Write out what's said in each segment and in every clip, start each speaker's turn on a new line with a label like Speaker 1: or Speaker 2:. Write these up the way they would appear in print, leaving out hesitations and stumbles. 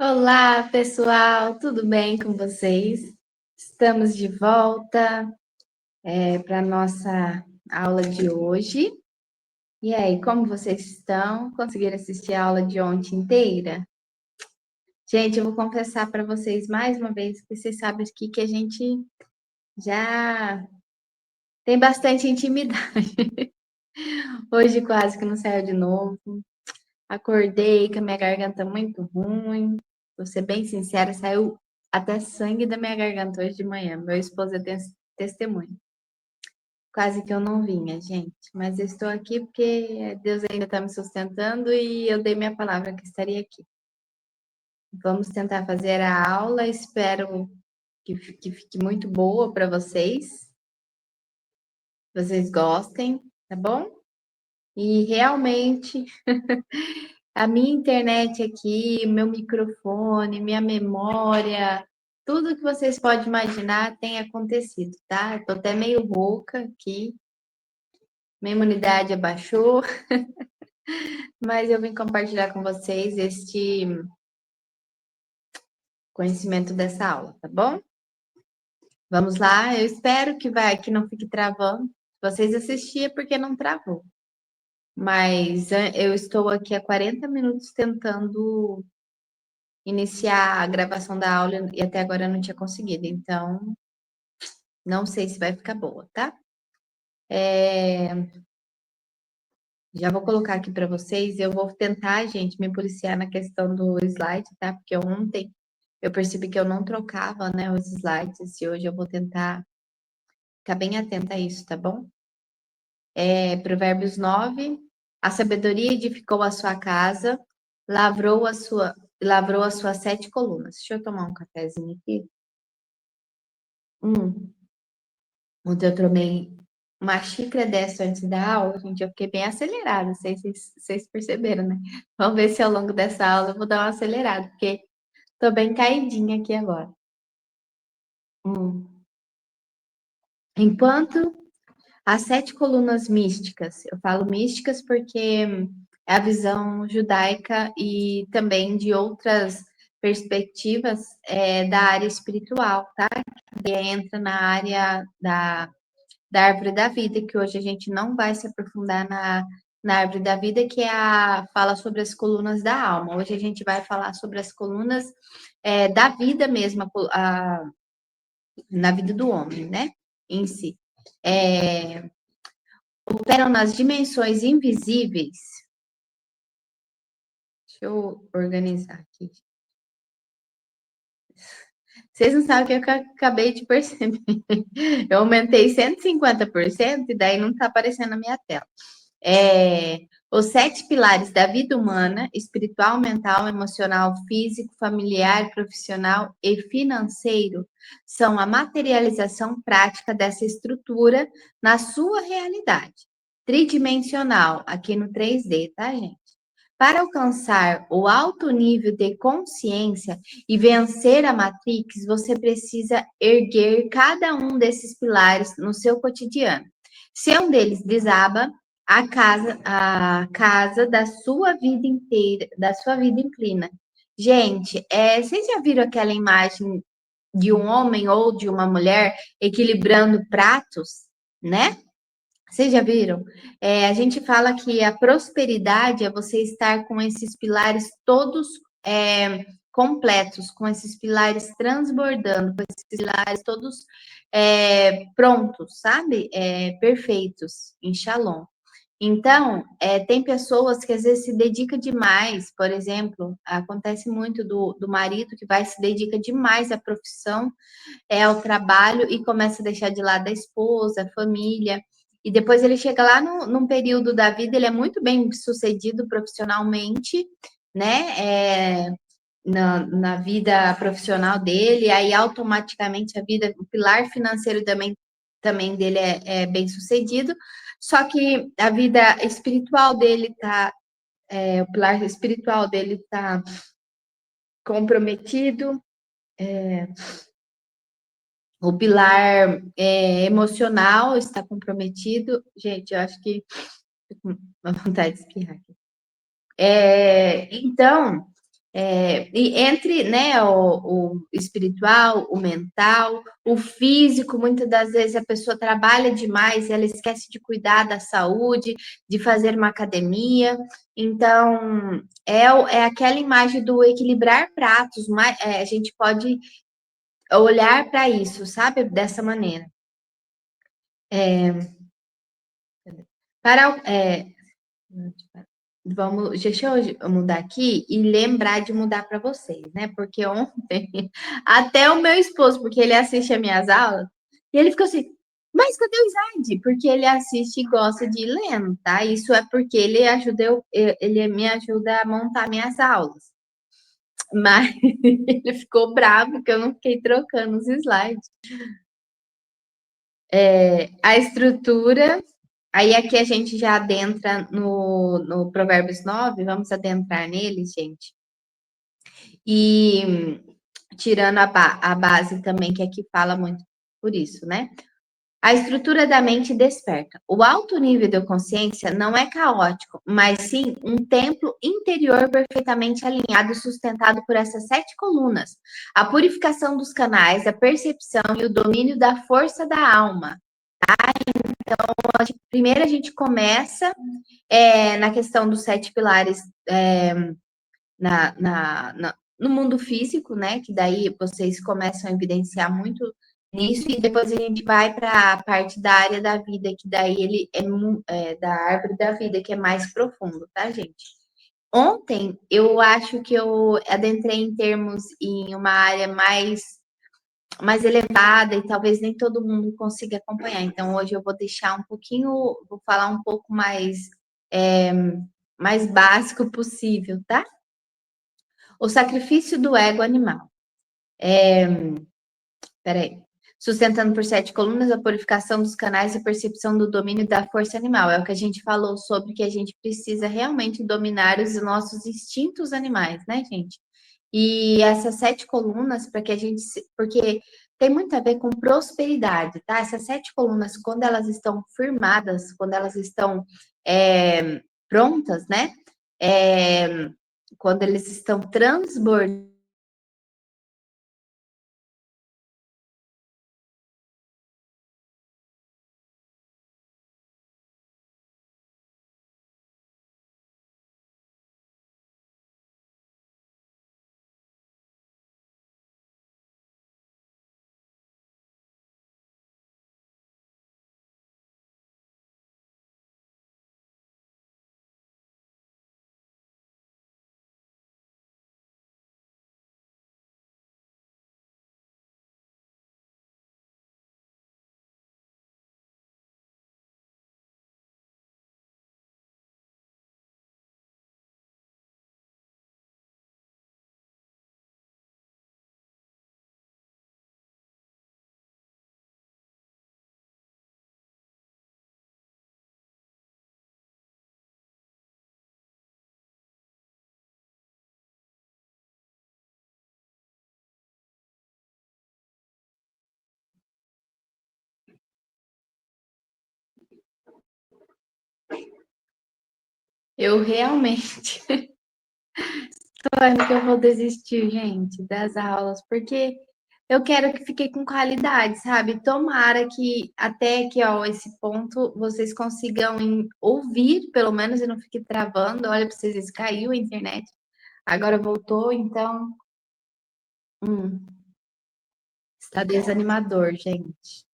Speaker 1: Olá, pessoal, tudo bem com vocês? Estamos de volta para a nossa aula de hoje. E aí, como vocês estão? Conseguiram assistir a aula de ontem inteira? Gente, eu vou confessar para vocês mais uma vez que vocês sabem aqui que a gente já tem bastante intimidade. Hoje quase que não saiu de novo. Acordei com a minha garganta muito ruim. Vou ser bem sincera, saiu até sangue da minha garganta hoje de manhã. Meu esposo é testemunho. Quase que eu não vinha, gente. Mas eu estou aqui porque Deus ainda está me sustentando e eu dei minha palavra que estaria aqui. Vamos tentar fazer a aula. Espero que fique muito boa para vocês. Vocês gostem, tá bom? E realmente a minha internet aqui, meu microfone, minha memória, tudo que vocês podem imaginar tem acontecido, tá? Eu tô até meio rouca aqui, minha imunidade abaixou, mas eu vim compartilhar com vocês este conhecimento dessa aula, tá bom? Vamos lá, eu espero que não fique travando. Vocês assistiam porque não travou. Mas eu estou aqui há 40 minutos tentando iniciar a gravação da aula e até agora eu não tinha conseguido. Então, não sei se vai ficar boa, tá? Já vou colocar aqui para vocês. Eu vou tentar, gente, me policiar na questão do slide, tá? Porque ontem eu percebi que eu não trocava, né, os slides e hoje eu vou tentar ficar bem atenta a isso, tá bom? Provérbios 9. A sabedoria edificou a sua casa, lavrou as suas 7 colunas. Deixa eu tomar um cafezinho aqui. Ontem eu tomei uma xícara dessa antes da aula, gente, eu fiquei bem acelerada, não sei se vocês perceberam, né? Vamos ver se ao longo dessa aula eu vou dar uma acelerada, porque tô bem caidinha aqui agora. Hum. Enquanto as 7 colunas místicas, eu falo místicas porque é a visão judaica e também de outras perspectivas da área espiritual, tá? Que entra na área da árvore da vida, que hoje a gente não vai se aprofundar na árvore da vida, que fala sobre as colunas da alma. Hoje a gente vai falar sobre as colunas da vida mesmo, na vida do homem, né? Em si. Operam nas dimensões invisíveis. Deixa eu organizar aqui. Vocês não sabem o que eu acabei de perceber. Eu aumentei 150% e daí não está aparecendo na minha tela. Os 7 pilares da vida humana: espiritual, mental, emocional, físico, familiar, profissional e financeiro, são a materialização prática dessa estrutura na sua realidade tridimensional, aqui no 3D, tá, gente? Para alcançar o alto nível de consciência e vencer a Matrix, você precisa erguer cada um desses pilares no seu cotidiano. Se um deles desaba, a casa da sua vida inteira, da sua vida inclina. Gente, vocês já viram aquela imagem de um homem ou de uma mulher equilibrando pratos, né? Vocês já viram? A gente fala que a prosperidade é você estar com esses pilares todos completos, com esses pilares transbordando, com esses pilares todos prontos, sabe? Perfeitos, em Shalom. Então, tem pessoas que às vezes se dedicam demais, por exemplo, acontece muito do marido que vai se dedica demais à profissão, ao trabalho e começa a deixar de lado a esposa, a família. E depois ele chega lá num período da vida, ele é muito bem sucedido profissionalmente, né? Na vida profissional dele, aí automaticamente o pilar financeiro também dele é bem sucedido, só que a vida espiritual dele o pilar espiritual dele tá comprometido, o pilar emocional está comprometido. Gente, eu acho que uma vontade de espirrar aqui. Então, E entre, né, o espiritual, o mental, o físico, muitas das vezes a pessoa trabalha demais, ela esquece de cuidar da saúde, de fazer uma academia. Então, é aquela imagem do equilibrar pratos, a gente pode olhar para isso, sabe? Dessa maneira. Para, vamos, deixa eu mudar aqui e lembrar de mudar para vocês, né? Porque ontem, até o meu esposo, porque ele assiste as minhas aulas, e ele ficou assim, mas cadê o slide? Porque ele assiste e gosta de ir lendo, tá? Isso é porque ele me ajuda a montar minhas aulas. Mas ele ficou bravo porque eu não fiquei trocando os slides. A estrutura, aí aqui a gente já adentra no Provérbios 9, vamos adentrar nele, gente. E tirando a base também, que aqui fala muito por isso, né? A estrutura da mente desperta. O alto nível de consciência não é caótico, mas sim um templo interior perfeitamente alinhado e sustentado por essas 7 colunas. A purificação dos canais, a percepção e o domínio da força da alma. Primeiro a gente começa na questão dos 7 pilares no mundo físico, né? Que daí vocês começam a evidenciar muito nisso, e depois a gente vai para a parte da área da vida, que daí ele é da árvore da vida, que é mais profundo, tá, gente? Ontem eu acho que eu adentrei em termos em uma área mais elevada e talvez nem todo mundo consiga acompanhar. Então hoje eu vou deixar um pouquinho, vou falar um pouco é, mais básico possível, tá? O sacrifício do ego animal. Peraí. Sustentando por 7 colunas, a purificação dos canais e a percepção do domínio da força animal. É o que a gente falou sobre que a gente precisa realmente dominar os nossos instintos animais, né, gente? E essas 7 colunas, para que a gente. Porque tem muito a ver com prosperidade, tá? Essas 7 colunas, quando elas estão firmadas, quando elas estão prontas, né? É, quando eles estão transbordando. Eu realmente tô achando que eu vou desistir, gente, das aulas, porque eu quero que fique com qualidade, sabe? Tomara que até que, ó, esse ponto vocês consigam ouvir, pelo menos, e não fique travando. Olha, para vocês verem, caiu a internet. Agora voltou, então, hum, está desanimador, gente.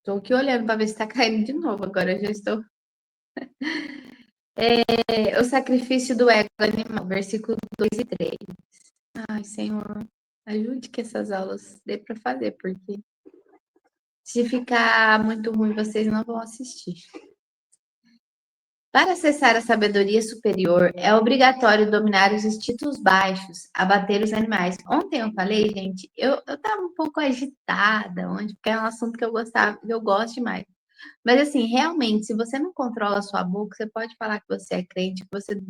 Speaker 1: Estou aqui olhando para ver se está caindo de novo. Agora eu já estou. O sacrifício do ego animal, versículo 2 e 3. Ai, Senhor, ajude que essas aulas dê para fazer, porque se ficar muito ruim, vocês não vão assistir. Para acessar a sabedoria superior, é obrigatório dominar os instintos baixos, abater os animais. Ontem eu falei, gente, eu estava um pouco agitada, porque é um assunto que eu gostava, que eu gosto demais. Mas assim, realmente, se você não controla a sua boca, você pode falar que você é crente, que você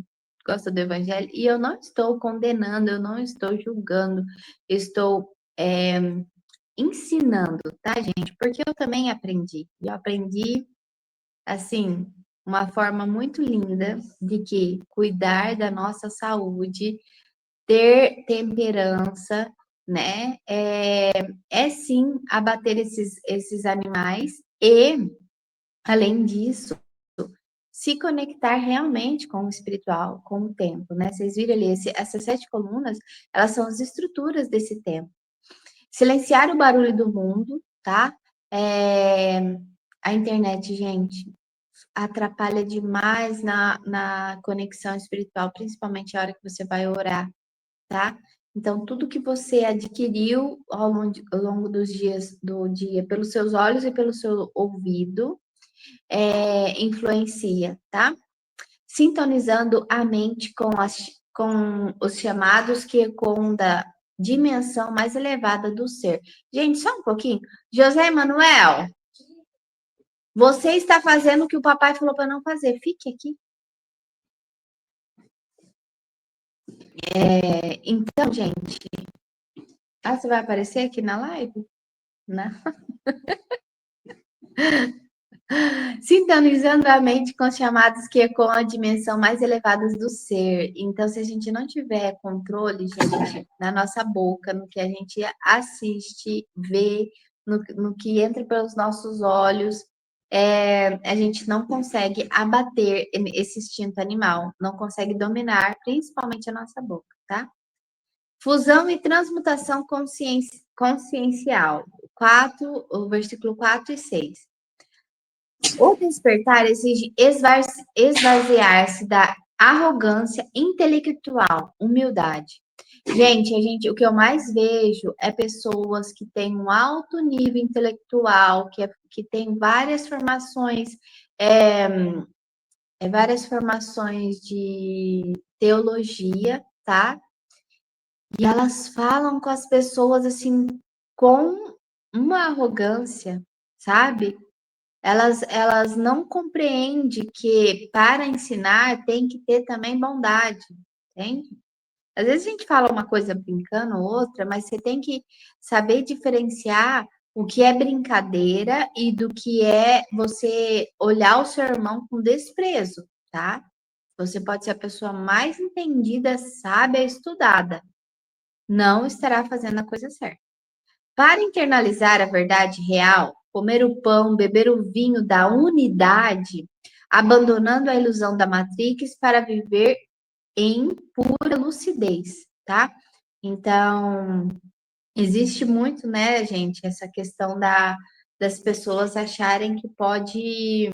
Speaker 1: gosta do evangelho, e eu não estou condenando, eu não estou julgando, eu estou ensinando, tá, gente? Porque eu também aprendi. E eu aprendi assim, uma forma muito linda de que cuidar da nossa saúde, ter temperança, né? É sim abater esses animais e, além disso, se conectar realmente com o espiritual, com o tempo, né? Vocês viram ali, essas 7 colunas, elas são as estruturas desse tempo. Silenciar o barulho do mundo, tá? É, a internet, gente, atrapalha demais na conexão espiritual, principalmente a hora que você vai orar, tá? Então, tudo que você adquiriu ao longo dos dias do dia, pelos seus olhos e pelo seu ouvido, influencia, tá? Sintonizando a mente com os chamados que ecoam da dimensão mais elevada do ser. Gente, só um pouquinho. José Manuel, você está fazendo o que o papai falou para não fazer. Fique aqui. Então, gente. Ah, você vai aparecer aqui na live? Não. Sintonizando a mente com os chamados que ecoam a dimensão mais elevada do ser. Então, se a gente não tiver controle, gente, na nossa boca, no que a gente assiste, vê, no que entra pelos nossos olhos, a gente não consegue abater esse instinto animal, não consegue dominar, principalmente a nossa boca, tá? Fusão e transmutação consciencial. 4, o versículo 4 e 6. O despertar exige esvaziar-se da arrogância intelectual, humildade. Gente, o que eu mais vejo é pessoas que têm um alto nível intelectual, que tem é, várias formações de teologia, tá? E elas falam com as pessoas assim, com uma arrogância, sabe? Elas não compreendem que para ensinar tem que ter também bondade, entende? Às vezes a gente fala uma coisa brincando, outra, mas você tem que saber diferenciar o que é brincadeira e do que é você olhar o seu irmão com desprezo, tá? Você pode ser a pessoa mais entendida, sábia, estudada, não estará fazendo a coisa certa. Para internalizar a verdade real, comer o pão, beber o vinho da unidade, abandonando a ilusão da Matrix para viver em pura lucidez, tá? Então, existe muito, né, gente, essa questão das pessoas acharem que pode,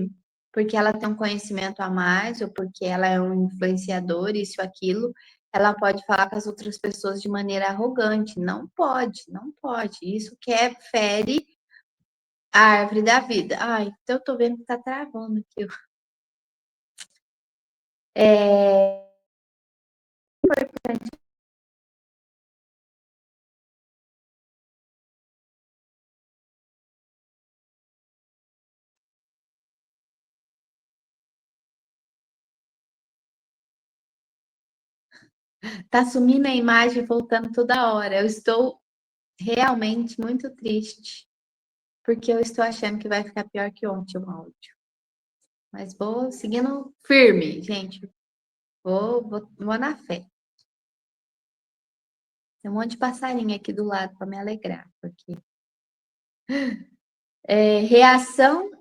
Speaker 1: porque ela tem um conhecimento a mais, ou porque ela é um influenciador, isso, aquilo, ela pode falar com as outras pessoas de maneira arrogante. Não pode, não pode. Isso que fere a árvore da vida. Ai, então eu tô vendo que tá travando aqui. É, tá sumindo a imagem, voltando toda hora. Eu estou realmente muito triste, porque eu estou achando que vai ficar pior que ontem o áudio. Mas vou seguindo firme, gente. Vou na fé. Tem um monte de passarinho aqui do lado para me alegrar, porque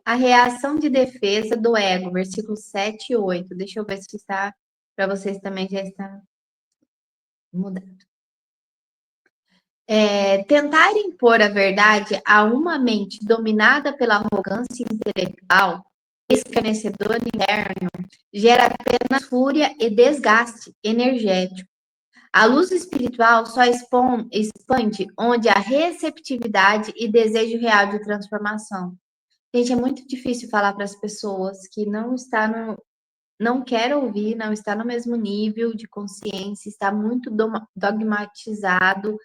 Speaker 1: a reação de defesa do ego, versículo 7 e 8. Deixa eu ver se está para vocês também já está mudando. Tentar impor a verdade a uma mente dominada pela arrogância intelectual, escarnecedor interno, gera apenas fúria e desgaste energético. A luz espiritual só expande onde há receptividade e desejo real de transformação. Gente, é muito difícil falar para as pessoas que não quer ouvir, não está no mesmo nível de consciência, está muito dogmatizado,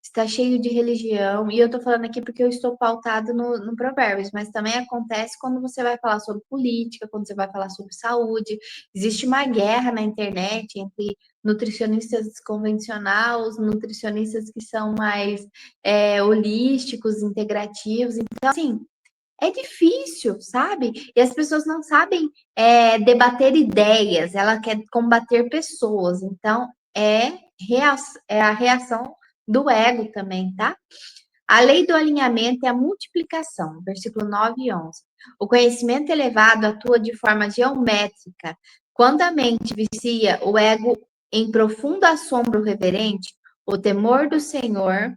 Speaker 1: está cheio de religião, e eu estou falando aqui porque eu estou pautado no Provérbios, mas também acontece quando você vai falar sobre política, quando você vai falar sobre saúde. Existe uma guerra na internet entre nutricionistas convencionais, nutricionistas que são mais holísticos, integrativos. Então, assim, é difícil, sabe? E as pessoas não sabem debater ideias, ela quer combater pessoas. Então, é a reação do ego também, tá? A lei do alinhamento é a multiplicação, versículo 9 e 11. O conhecimento elevado atua de forma geométrica. Quando a mente vicia o ego em profundo assombro reverente, o temor do Senhor,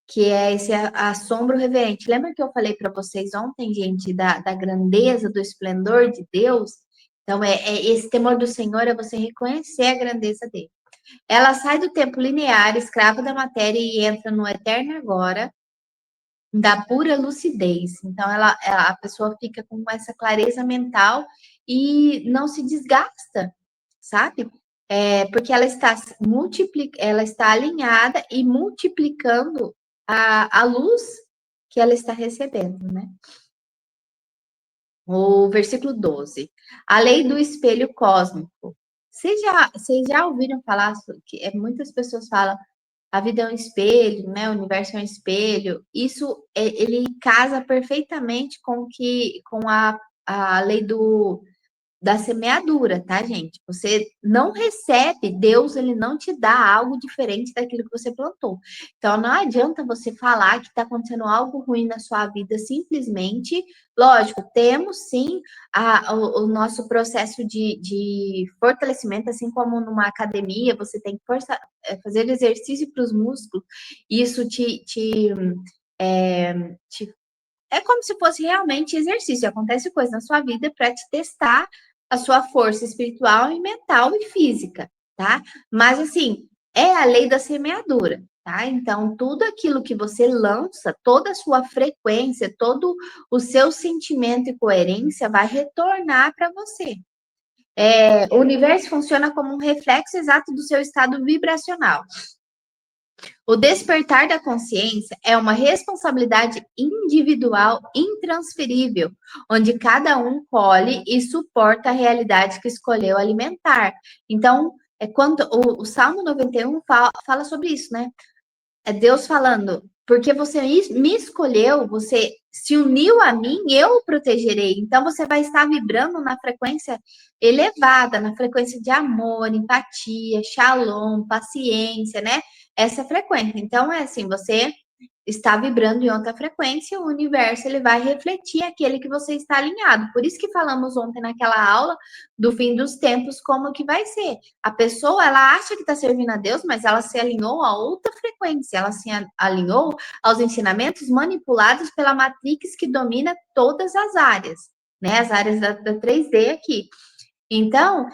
Speaker 1: que é esse assombro reverente. Lembra que eu falei para vocês ontem, gente, da grandeza, do esplendor de Deus? Então, esse temor do Senhor é você reconhecer a grandeza dele. Ela sai do tempo linear, escrava da matéria, e entra no eterno agora, da pura lucidez. Então, a pessoa fica com essa clareza mental e não se desgasta, sabe? Porque ela está alinhada e multiplicando a luz que ela está recebendo, né? O versículo 12. A lei do espelho cósmico. Vocês já ouviram falar que muitas pessoas falam a vida é um espelho, né? O universo é um espelho. Isso ele casa perfeitamente com a lei da semeadura, tá, gente? Você não recebe, Deus, ele não te dá algo diferente daquilo que você plantou. Então, não adianta você falar que está acontecendo algo ruim na sua vida simplesmente. Lógico, temos sim o nosso processo de fortalecimento, assim como numa academia, você tem que fazer exercício para os músculos, isso é como se fosse realmente exercício. Acontece coisa na sua vida para te testar a sua força espiritual e mental e física, tá? Mas assim, é a lei da semeadura, tá? Então, tudo aquilo que você lança, toda a sua frequência, todo o seu sentimento e coerência vai retornar para você. O universo funciona como um reflexo exato do seu estado vibracional. O despertar da consciência é uma responsabilidade individual intransferível, onde cada um colhe e suporta a realidade que escolheu alimentar. Então, quando o Salmo 91 fala sobre isso, né? É Deus falando, porque você me escolheu, você se uniu a mim, eu o protegerei. Então, você vai estar vibrando na frequência elevada, na frequência de amor, empatia, shalom, paciência, né? Essa frequência. Então, é assim, você está vibrando em outra frequência, o universo ele vai refletir aquele que você está alinhado. Por isso que falamos ontem naquela aula do fim dos tempos, como que vai ser. A pessoa, ela acha que está servindo a Deus, mas ela se alinhou a outra frequência, ela se alinhou aos ensinamentos manipulados pela Matrix que domina todas as áreas, né? As áreas da 3D aqui. Então,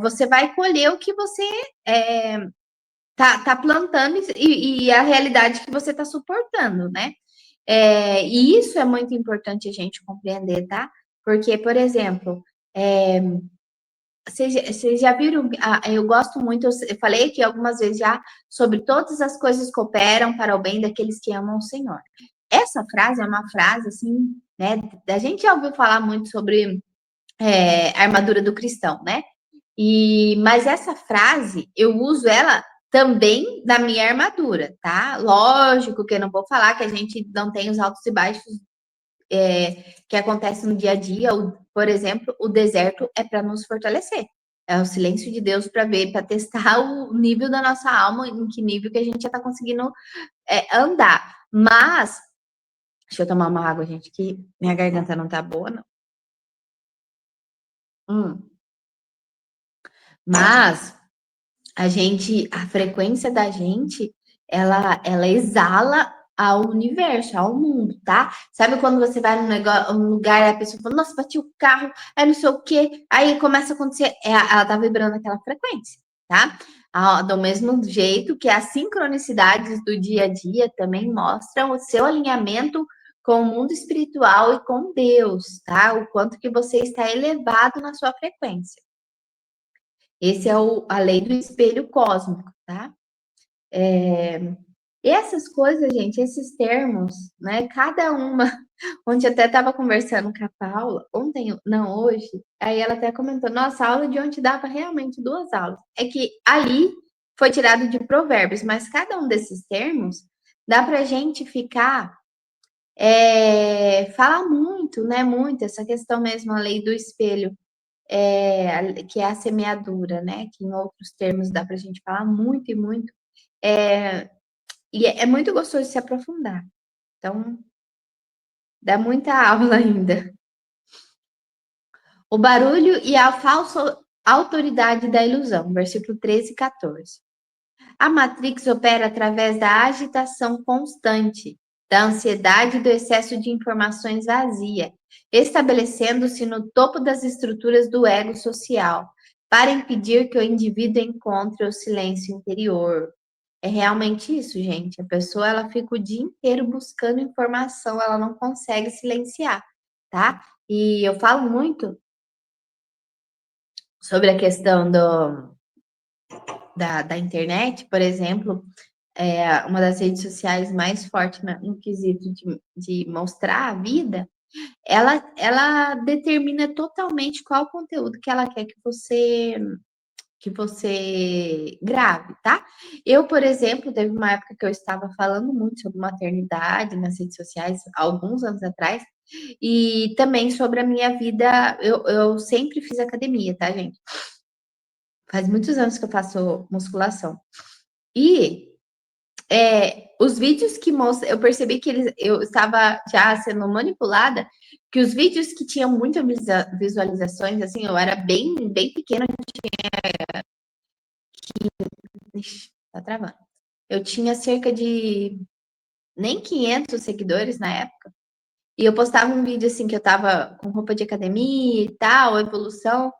Speaker 1: você vai colher o que você tá plantando e a realidade que você está suportando, né? E isso é muito importante a gente compreender, tá? Porque, por exemplo, vocês já viram? Eu gosto muito, eu falei aqui algumas vezes já sobre todas as coisas cooperam para o bem daqueles que amam o Senhor. Essa frase é uma frase assim, né? A gente já ouviu falar muito sobre a armadura do cristão, né? Mas essa frase, eu uso ela também na minha armadura, tá? Lógico que eu não vou falar que a gente não tem os altos e baixos que acontecem no dia a dia. Por exemplo, o deserto é para nos fortalecer. É o silêncio de Deus para ver, para testar o nível da nossa alma, em que nível que a gente já está conseguindo andar. Mas, deixa eu tomar uma água, gente, que minha garganta não tá boa, não. Mas a frequência da gente, ela exala ao universo, ao mundo, tá? Sabe quando você vai num lugar e a pessoa fala, nossa, bati o carro, aí não sei o quê, aí começa a acontecer, ela tá vibrando aquela frequência, tá? Do mesmo jeito que as sincronicidades do dia a dia também mostram o seu alinhamento com o mundo espiritual e com Deus, tá? O quanto que você está elevado na sua frequência. Esse é a lei do espelho cósmico, tá? E essas coisas, gente, esses termos, né? Cada uma. Ontem eu até estava conversando com a Paula, ontem, não, hoje, aí ela até comentou: nossa, a aula de ontem dava realmente 2 aulas. É que ali foi tirado de provérbios, mas cada um desses termos dá para a gente ficar fala muito, né? Muito essa questão mesmo, a lei do espelho, que é a semeadura, né? Que em outros termos dá para a gente falar muito e muito. E é muito gostoso de se aprofundar. Então, dá muita aula ainda. O barulho e a falsa autoridade da ilusão, versículo 13 e 14. A Matrix opera através da agitação constante, da ansiedade e do excesso de informações vazia, estabelecendo-se no topo das estruturas do ego social, para impedir que o indivíduo encontre o silêncio interior. É realmente isso, gente. A pessoa ela fica o dia inteiro buscando informação, ela não consegue silenciar, tá? E eu falo muito sobre a questão da internet, por exemplo, uma das redes sociais mais fortes no quesito de mostrar a vida, ela determina totalmente qual conteúdo que ela quer que você grave, tá? Eu, por exemplo, teve uma época que eu estava falando muito sobre maternidade nas redes sociais, alguns anos atrás, e também sobre a minha vida. Eu sempre fiz academia, tá, gente? Faz muitos anos que eu faço musculação. E os vídeos que mostram, eu percebi que eu estava já sendo manipulada, que os vídeos que tinham muitas visualizações, assim, eu era bem, bem pequena, ixi, tá travando. Eu tinha cerca de nem 500 seguidores na época, e eu postava um vídeo assim que eu tava com roupa de academia e tal, evolução,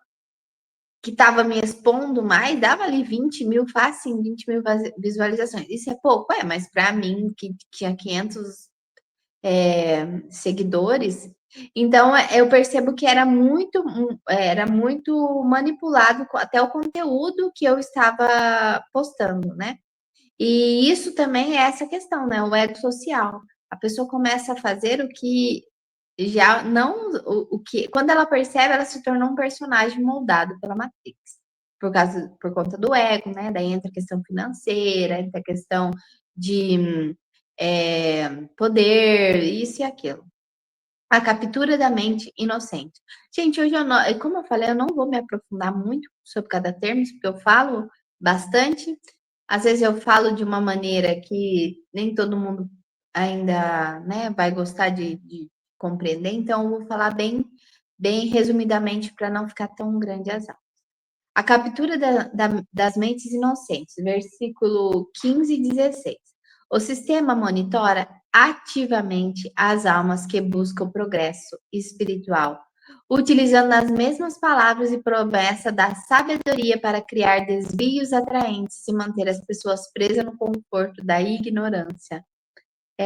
Speaker 1: que tava me expondo mais, dava ali 20 mil, fácil, 20 mil visualizações. Isso é pouco, mas para mim, que tinha 500 seguidores. Então, eu percebo que era muito manipulado até o conteúdo que eu estava postando, né? E isso também é essa questão, né? O ego social. A pessoa começa a fazer o que já não o que quando ela percebe, ela se tornou um personagem moldado pela Matrix. Por conta do ego, né? Daí entra a questão financeira, entra a questão de poder, isso e aquilo. A captura da mente inocente. Gente, hoje eu não, como eu falei, eu não vou me aprofundar muito sobre cada termo, porque eu falo bastante. Às vezes eu falo de uma maneira que nem todo mundo ainda, né, vai gostar de compreender, então eu vou falar bem, bem resumidamente para não ficar tão grande as aulas. A captura das mentes inocentes, versículo 15 e 16. O sistema monitora ativamente as almas que buscam o progresso espiritual, utilizando as mesmas palavras e promessa da sabedoria para criar desvios atraentes e manter as pessoas presas no conforto da ignorância.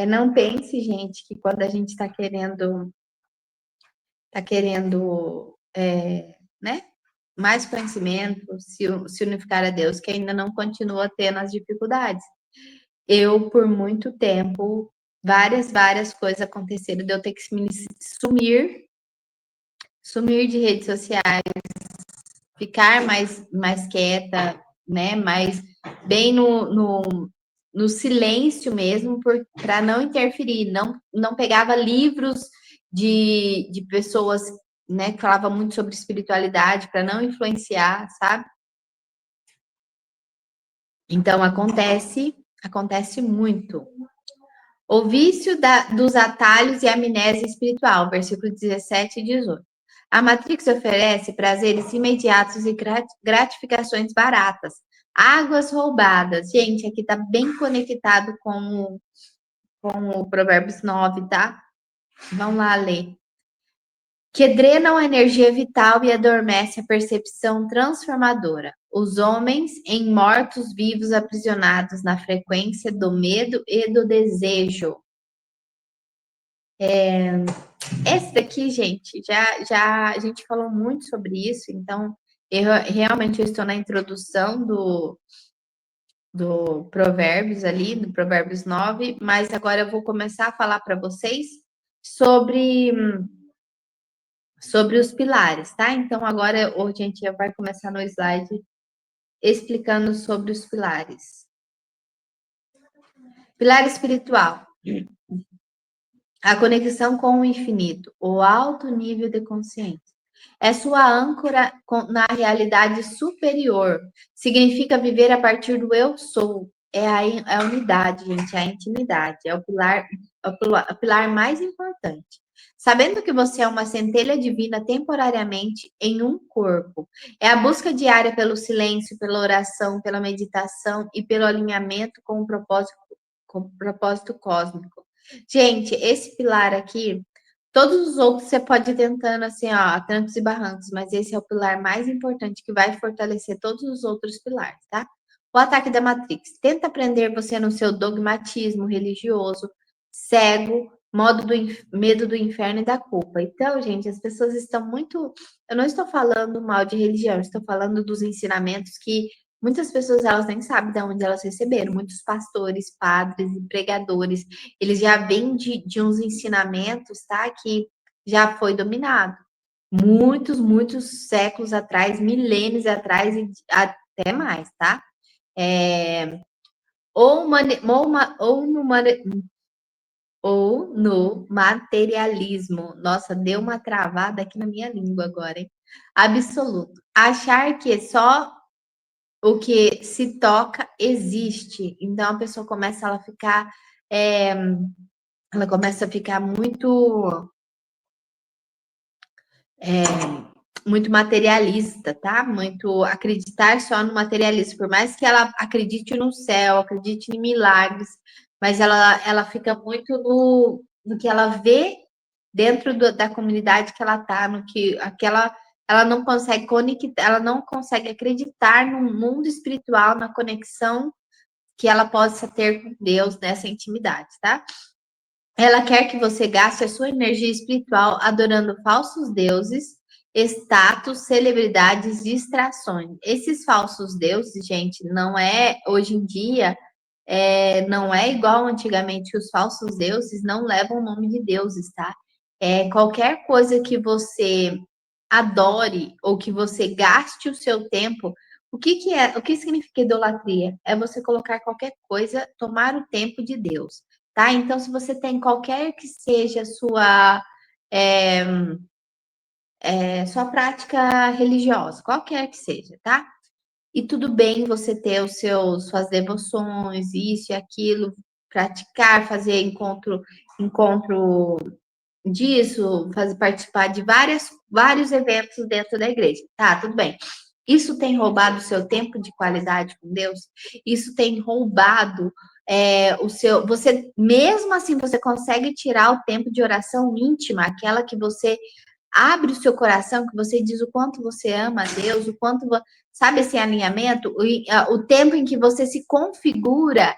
Speaker 1: Não pense, gente, que quando a gente está querendo, né, mais conhecimento, se unificar a Deus, que ainda não continua tendo as dificuldades. Eu, por muito tempo, várias coisas aconteceram de eu ter que me sumir de redes sociais, ficar mais quieta, né? Mais bem no silêncio mesmo, para não interferir, não pegava livros de pessoas, né, que falavam muito sobre espiritualidade, para não influenciar, sabe? Então acontece muito. O vício dos atalhos e amnésia espiritual, versículo 17 e 18. A Matrix oferece prazeres imediatos e gratificações baratas. Águas roubadas. Gente, aqui está bem conectado com o Provérbios 9, tá? Vamos lá ler. Que drenam a energia vital e adormece a percepção transformadora. Os homens em mortos-vivos aprisionados na frequência do medo e do desejo. Esse daqui, gente, já a gente falou muito sobre isso, então realmente eu estou na introdução do Provérbios ali, do Provérbios 9, mas agora eu vou começar a falar para vocês sobre, sobre os pilares, tá? Então agora hoje a gente já vai começar no slide explicando sobre os pilares. Pilar espiritual. A conexão com o infinito, o alto nível de consciência. É sua âncora na realidade superior. Significa viver a partir do eu sou. É a unidade, gente, é a intimidade. É o pilar mais importante. Sabendo que você é uma centelha divina temporariamente em um corpo. É a busca diária pelo silêncio, pela oração, pela meditação e pelo alinhamento com o propósito cósmico. Gente, esse pilar aqui, todos os outros você pode ir tentando assim, ó, a trancos e barrancos, mas esse é o pilar mais importante que vai fortalecer todos os outros pilares, tá? O ataque da Matrix. Tenta prender você no seu dogmatismo religioso, cego, medo do inferno e da culpa. Então, gente, as pessoas estão muito. Eu não estou falando mal de religião, estou falando dos ensinamentos que muitas pessoas elas nem sabem de onde elas receberam. Muitos pastores, padres e pregadores eles já vêm de uns ensinamentos, tá? Que já foi dominado. Muitos séculos atrás, milênios atrás e até mais, tá? É, ou, mani, ou no materialismo. Nossa, deu uma travada aqui na minha língua agora, hein? Absoluto. Achar que só o que se toca existe. Então a pessoa começa a ficar. É, ela começa a ficar é, muito materialista, tá? Muito acreditar só no materialismo. Por mais que ela acredite no céu, acredite em milagres, mas ela fica muito no que ela vê dentro da comunidade que ela tá, no que aquela ela não consegue conectar, ela não consegue acreditar no mundo espiritual, na conexão que ela possa ter com Deus nessa intimidade, tá? Ela quer que você gaste a sua energia espiritual adorando falsos deuses, status, celebridades, distrações. Esses falsos deuses, gente, não é hoje em dia, não é igual antigamente. Os falsos deuses não levam o nome de deuses, tá? Qualquer coisa que você adore ou que você gaste o seu tempo. O que significa idolatria? É você colocar qualquer coisa, tomar o tempo de Deus, tá? Então, se você tem qualquer que seja é, sua prática religiosa, qualquer que seja, tá? E tudo bem você ter suas devoções, isso e aquilo, praticar, fazer encontro disso, fazer participar de vários eventos dentro da igreja. Tá, tudo bem. Isso tem roubado o seu tempo de qualidade com Deus? Isso tem roubado o seu. Você, mesmo assim, você consegue tirar o tempo de oração íntima, aquela que você abre o seu coração, que você diz o quanto você ama a Deus, o quanto, sabe esse alinhamento, o tempo em que você se configura,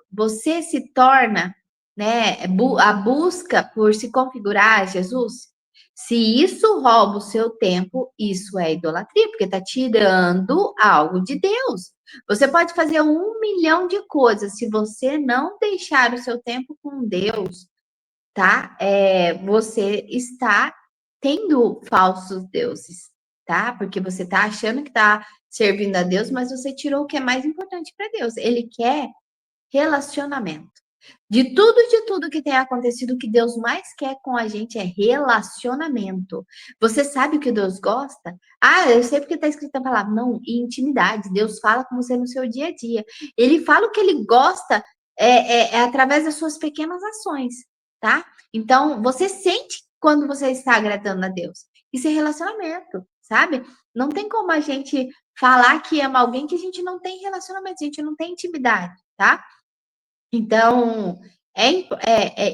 Speaker 1: você se torna, né, a busca por se configurar a Jesus. Se isso rouba o seu tempo, isso é idolatria, porque está tirando algo de Deus. Você pode fazer 1 milhão de coisas, se você não deixar o seu tempo com Deus, tá? Você está tendo falsos deuses, tá? Porque você está achando que está servindo a Deus, mas você tirou o que é mais importante para Deus. Ele quer relacionamento. De tudo que tem acontecido, o que Deus mais quer com a gente é relacionamento. Você sabe o que Deus gosta? Ah, eu sei porque está escrito a palavra. Não, intimidade. Deus fala com você no seu dia a dia. Ele fala o que ele gosta através das suas pequenas ações, tá? Então, você sente quando você está agradando a Deus. Isso é relacionamento, sabe? Não tem como a gente falar que ama alguém que a gente não tem relacionamento, a gente não tem intimidade, tá? Então,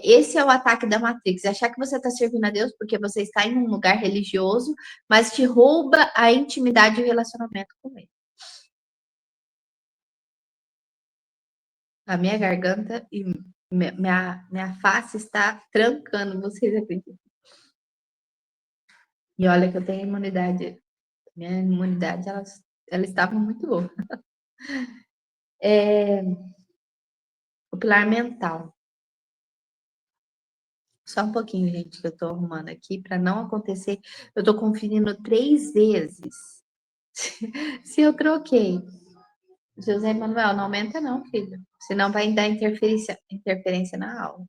Speaker 1: esse é o ataque da Matrix. Achar que você está servindo a Deus porque você está em um lugar religioso, mas te rouba a intimidade e o relacionamento com Ele. A minha garganta e minha face está trancando, vocês acreditam? E olha que eu tenho imunidade. Minha imunidade, ela estava muito boa. O pilar mental. Só um pouquinho, gente, que eu estou arrumando aqui para não acontecer. Eu estou conferindo 3 vezes. Se eu troquei. José Manuel, não aumenta não, filho. Senão vai dar interferência na aula.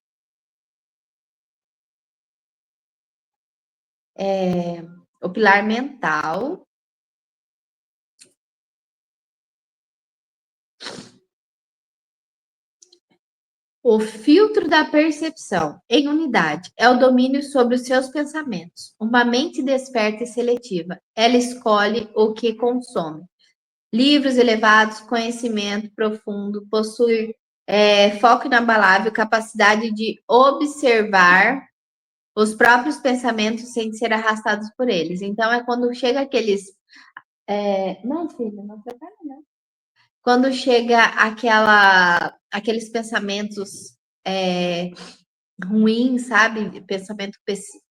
Speaker 1: o pilar mental. O filtro da percepção, em unidade, é o domínio sobre os seus pensamentos. Uma mente desperta e seletiva. Ela escolhe o que consome. Livros elevados, conhecimento profundo, possui foco inabalável, capacidade de observar os próprios pensamentos sem ser arrastados por eles. Então, é quando chega aqueles. Não, filha, não prepara, não. Quando chega aqueles pensamentos ruins, sabe? Pensamento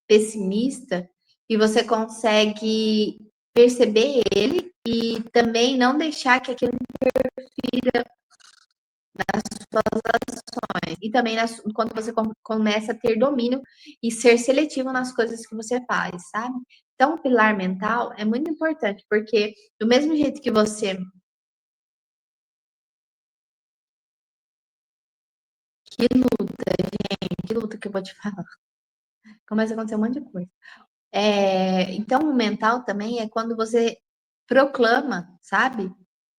Speaker 1: pessimista, e você consegue perceber ele e também não deixar que aquilo interfira nas suas ações. E também quando você começa a ter domínio e ser seletivo nas coisas que você faz, sabe? Então, o pilar mental é muito importante, porque do mesmo jeito que você que luta que eu vou te falar, começa a acontecer um monte de coisa. Então, o mental também é quando você proclama, sabe?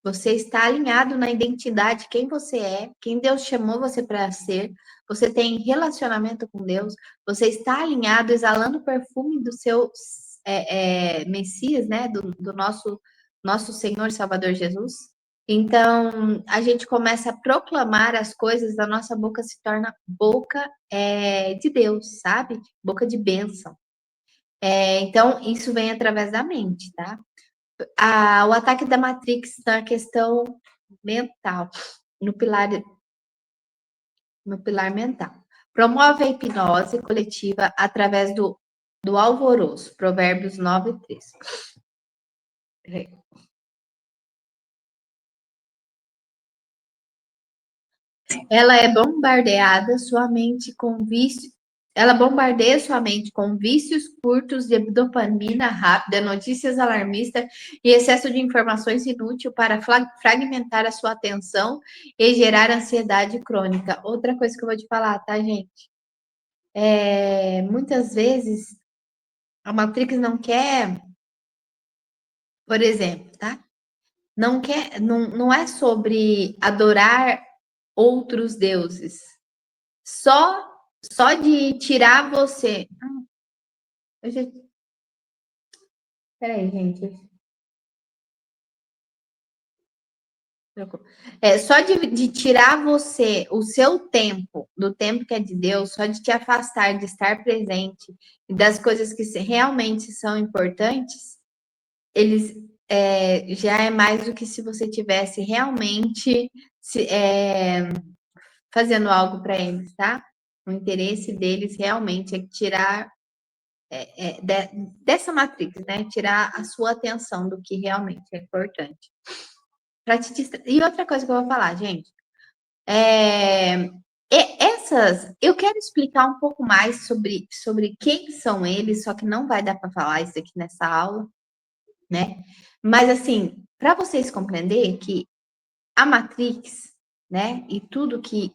Speaker 1: Você está alinhado na identidade, quem você é, quem Deus chamou você para ser, você tem relacionamento com Deus, você está alinhado, exalando o perfume do seu Messias, né? Do nosso Senhor e Salvador Jesus. Então, a gente começa a proclamar as coisas, a nossa boca se torna boca de Deus, sabe? Boca de bênção. Então, isso vem através da mente, tá? O ataque da Matrix na questão mental, no pilar, no pilar mental. Promove a hipnose coletiva através do alvoroço. Provérbios 9:3. Ela é bombardeada sua mente com vícios. Ela bombardeia sua mente com vícios curtos de dopamina rápida, notícias alarmistas e excesso de informações inútil para fragmentar a sua atenção e gerar ansiedade crônica. Outra coisa que eu vou te falar, tá, gente? Muitas vezes a Matrix não quer, por exemplo, tá? Não quer, não é sobre adorar outros deuses. Só só de tirar você. Eu já... Peraí, gente. Só de tirar você, o seu tempo, do tempo que é de Deus, só de te afastar de estar presente e das coisas que realmente são importantes, eles já é mais do que se você tivesse realmente fazendo algo para eles, tá? O interesse deles realmente é tirar dessa matrix, né? Tirar a sua atenção do que realmente é importante. E outra coisa que eu vou falar, gente, eu quero explicar um pouco mais sobre quem são eles, só que não vai dar para falar isso aqui nessa aula, né? Mas assim, para vocês compreenderem que a Matrix, né, e tudo que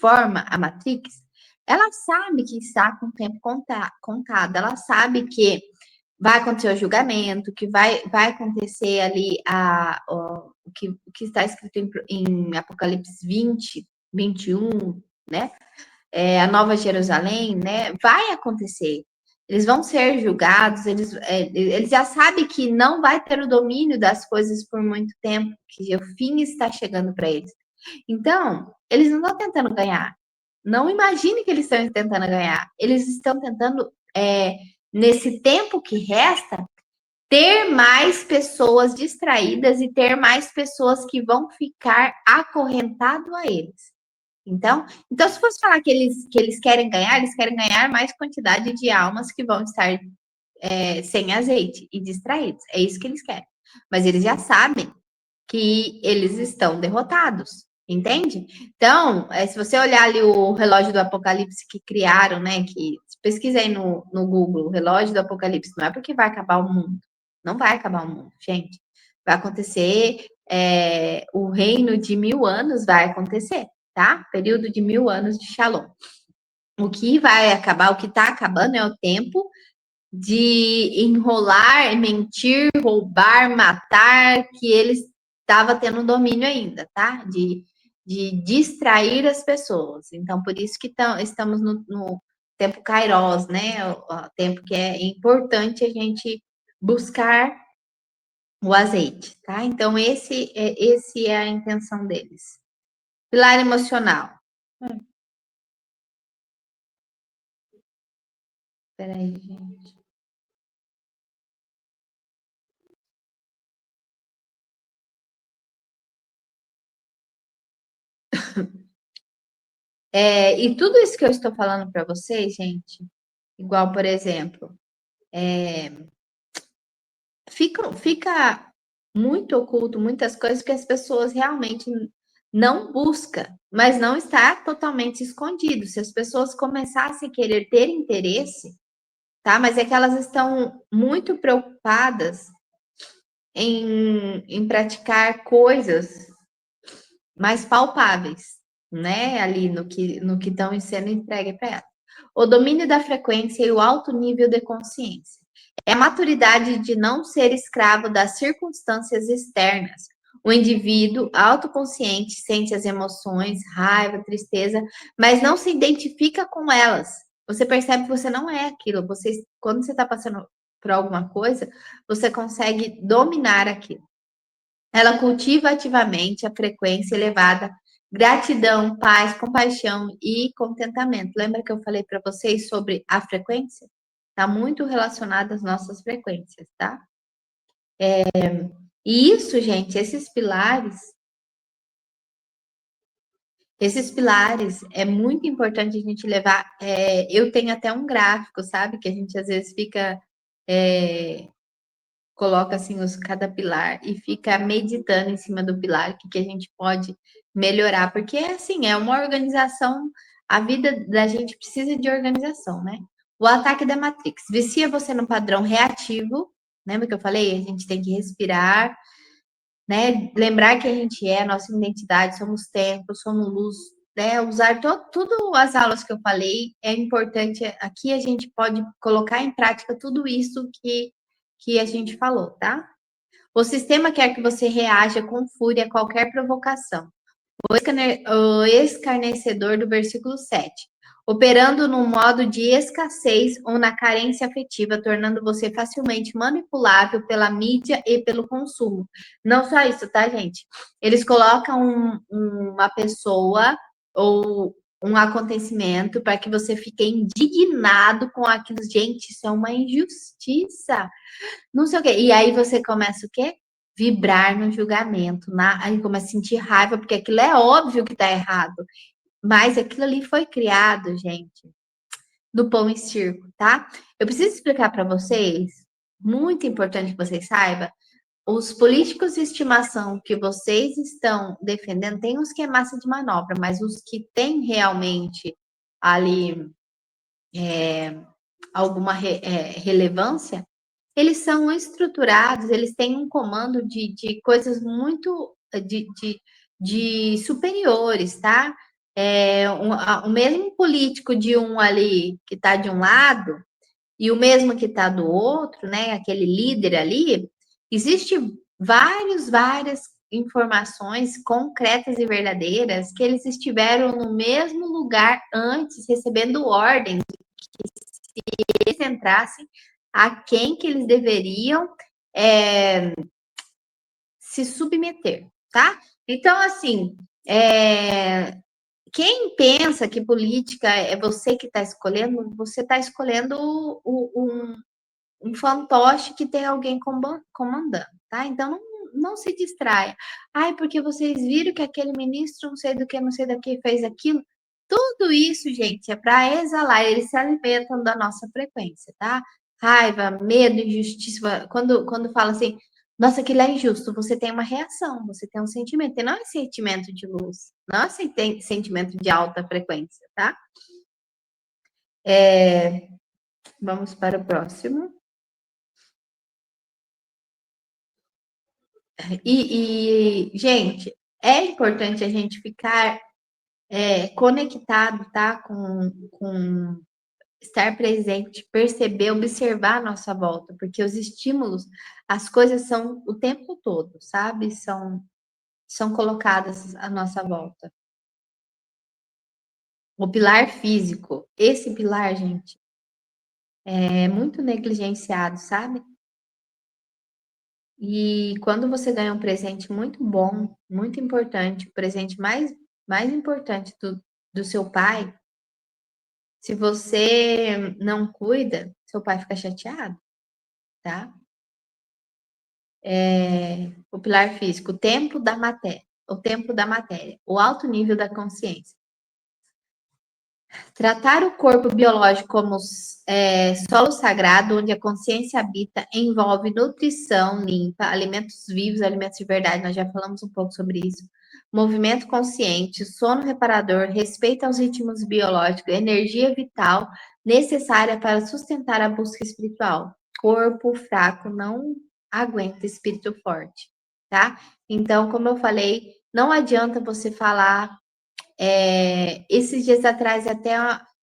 Speaker 1: forma a Matrix, ela sabe que está com o tempo contado, ela sabe que vai acontecer o julgamento, que vai acontecer ali o que está escrito em Apocalipse 20, 21, né? A Nova Jerusalém, né? Vai acontecer. Eles vão ser julgados, eles já sabem que não vai ter o domínio das coisas por muito tempo, que o fim está chegando para eles. Então, eles não estão tentando ganhar. Não imagine que eles estão tentando ganhar. Eles estão tentando, nesse tempo que resta, ter mais pessoas distraídas e ter mais pessoas que vão ficar acorrentado a eles. Então, se fosse falar que eles eles querem ganhar mais quantidade de almas que vão estar sem azeite e distraídos. É isso que eles querem. Mas eles já sabem que eles estão derrotados, entende? Então, se você olhar ali o relógio do Apocalipse que criaram, né? Que pesquisa aí no Google, o relógio do Apocalipse, não é porque vai acabar o mundo. Não vai acabar o mundo, gente. Vai acontecer, o reino de 1000 anos vai acontecer, tá? Período de 1000 anos de Shalom. O que vai acabar, o que está acabando é o tempo de enrolar, mentir, roubar, matar, que ele estava tendo domínio ainda, tá? De distrair as pessoas. Então, por isso que estamos no tempo Kairos, né? O tempo que é importante a gente buscar o azeite, tá? Então, esse é a intenção deles. Pilar emocional. Peraí, gente. E tudo isso que eu estou falando para vocês, gente, igual, por exemplo, fica muito oculto muitas coisas que as pessoas realmente não buscam, mas não está totalmente escondido. Se as pessoas começassem a querer ter interesse, tá? Mas é que elas estão muito preocupadas em praticar coisas mais palpáveis, né? Ali no que estão sendo entregue para elas. O domínio da frequência e o alto nível de consciência. É a maturidade de não ser escravo das circunstâncias externas. O indivíduo autoconsciente sente as emoções, raiva, tristeza, mas não se identifica com elas. Você percebe que você não é aquilo. Quando você está passando por alguma coisa, você consegue dominar aquilo. Ela cultiva ativamente a frequência elevada, gratidão, paz, compaixão e contentamento. Lembra que eu falei para vocês sobre a frequência? Está muito relacionada às nossas frequências, tá? E isso, gente, esses pilares é muito importante a gente levar. Eu tenho até um gráfico, sabe? Que a gente às vezes fica coloca assim cada pilar e fica meditando em cima do pilar, o que, que a gente pode melhorar, porque assim, é uma organização, a vida da gente precisa de organização, né? O ataque da Matrix vicia você no padrão reativo, lembra que eu falei? A gente tem que respirar, né? Lembrar que a gente é, nossa identidade, somos tempo, somos luz, né? Usar tudo as aulas que eu falei é importante. Aqui a gente pode colocar em prática tudo isso que a gente falou, tá? O sistema quer que você reaja com fúria a qualquer provocação. O escarnecedor do versículo 7. Operando no modo de escassez ou na carência afetiva, tornando você facilmente manipulável pela mídia e pelo consumo. Não só isso, tá, gente? Eles colocam uma pessoa ou um acontecimento para que você fique indignado com aquilo. Gente, isso é uma injustiça. Não sei o quê. E aí você começa o quê? Vibrar no julgamento. Aí começa a sentir raiva, porque aquilo é óbvio que está errado. Mas aquilo ali foi criado, gente, do pão e circo, tá? Eu preciso explicar para vocês, muito importante que vocês saibam, os políticos de estimação que vocês estão defendendo, tem uns que é massa de manobra, mas os que têm realmente ali alguma relevância, eles são estruturados, eles têm um comando de coisas muito de superiores, tá? O mesmo político de um ali que está de um lado e o mesmo que está do outro, né? Aquele líder ali, existe várias informações concretas e verdadeiras que eles estiveram no mesmo lugar antes, recebendo ordens eles entrassem, a quem que eles deveriam se submeter, tá? Então, assim, quem pensa que política é você que está escolhendo, você está escolhendo um fantoche que tem alguém comandando, tá? Então, não se distraia. Ai, porque vocês viram que aquele ministro, não sei do que, não sei daqui, fez aquilo. Tudo isso, gente, é para exalar. Eles se alimentam da nossa frequência, tá? Raiva, medo, injustiça. Quando fala assim, nossa, aquilo é injusto, você tem uma reação, você tem um sentimento. E não é sentimento de luz, não é sentimento de alta frequência, tá? Vamos para o próximo. Gente, é importante a gente ficar conectado, tá? Com estar presente, perceber, observar a nossa volta, porque os estímulos, as coisas são o tempo todo, sabe? São colocadas à nossa volta. O pilar físico, esse pilar, gente, é muito negligenciado, sabe? E quando você ganha um presente muito bom, muito importante, o presente mais importante do seu pai, se você não cuida, seu pai fica chateado, tá? O pilar físico, o tempo da matéria, o alto nível da consciência. Tratar o corpo biológico como solo sagrado, onde a consciência habita, envolve nutrição limpa, alimentos vivos, alimentos de verdade, nós já falamos um pouco sobre isso. Movimento consciente, sono reparador, respeito aos ritmos biológicos, energia vital necessária para sustentar a busca espiritual. Corpo fraco não aguenta espírito forte, tá? Então, como eu falei, não adianta você falar esses dias atrás até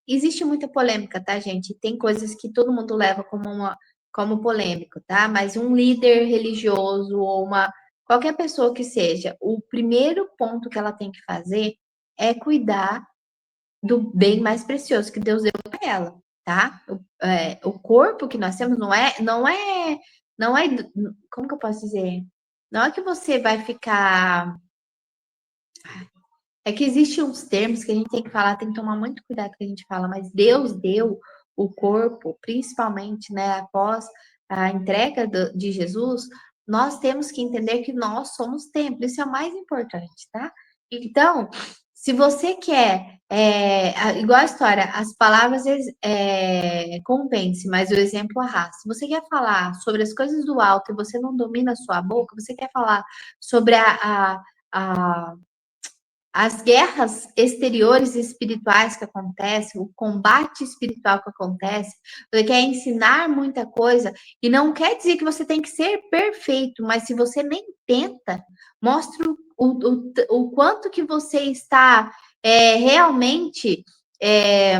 Speaker 1: existe muita polêmica, tá, gente? Tem coisas que todo mundo leva como polêmico, tá? Mas um líder religioso ou qualquer pessoa que seja, o primeiro ponto que ela tem que fazer é cuidar do bem mais precioso que Deus deu para ela, tá? O corpo que nós temos não é, como que eu posso dizer? Não é que você vai ficar. É que existem uns termos que a gente tem que falar, tem que tomar muito cuidado com o que a gente fala, mas Deus deu o corpo, principalmente, né, após a entrega de Jesus, nós temos que entender que nós somos templo, isso é o mais importante, tá? Então, se você quer, igual a história, as palavras convence, mas o exemplo arrasta. Se você quer falar sobre as coisas do alto e você não domina a sua boca, você quer falar sobre a as guerras exteriores espirituais que acontecem, o combate espiritual que acontece, você quer ensinar muita coisa, e não quer dizer que você tem que ser perfeito, mas se você nem tenta, mostra o quanto que você está realmente é,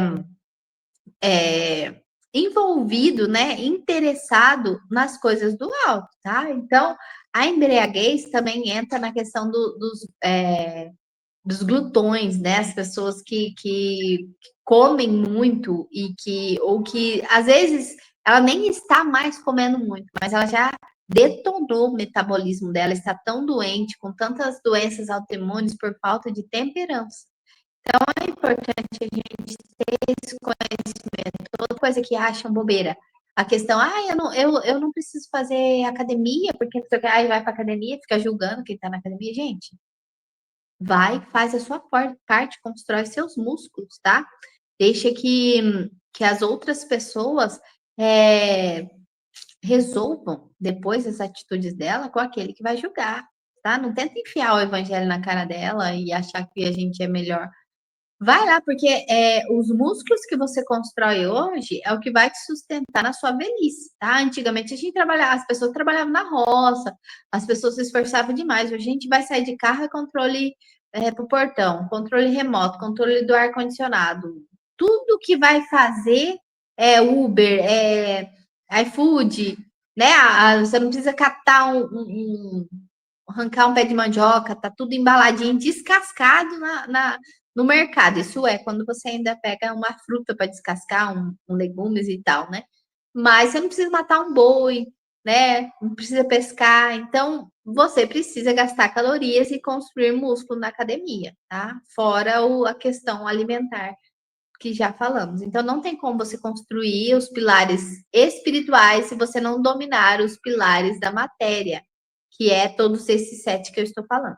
Speaker 1: envolvido, né, interessado nas coisas do alto, tá? Então, a embriaguez também entra na questão dos glutões, né? As pessoas que comem muito e ou que às vezes ela nem está mais comendo muito, mas ela já detonou o metabolismo dela, está tão doente, com tantas doenças autoimunes por falta de temperança. Então é importante a gente ter esse conhecimento. Outra coisa que acham bobeira. A questão, eu não preciso fazer academia, porque vai para academia, fica julgando quem está na academia. Gente, vai, faz a sua parte, constrói seus músculos, tá? Deixa que as outras pessoas resolvam depois as atitudes dela com aquele que vai julgar, tá? Não tenta enfiar o evangelho na cara dela e achar que a gente é melhor. Vai lá, porque os músculos que você constrói hoje é o que vai te sustentar na sua velhice, tá? Antigamente a gente trabalhava, as pessoas trabalhavam na roça, as pessoas se esforçavam demais. Hoje a gente vai sair de carro, é controle para o portão, controle remoto, controle do ar-condicionado. Tudo que vai fazer é Uber, é iFood, né? Você não precisa catar arrancar um pé de mandioca, tá tudo embaladinho, descascado no mercado. Isso é quando você ainda pega uma fruta para descascar, um legumes e tal, né? Mas você não precisa matar um boi, né? Não precisa pescar. Então, você precisa gastar calorias e construir músculo na academia, tá? Fora a questão alimentar que já falamos. Então, não tem como você construir os pilares espirituais se você não dominar os pilares da matéria, que é todos esses sete que eu estou falando.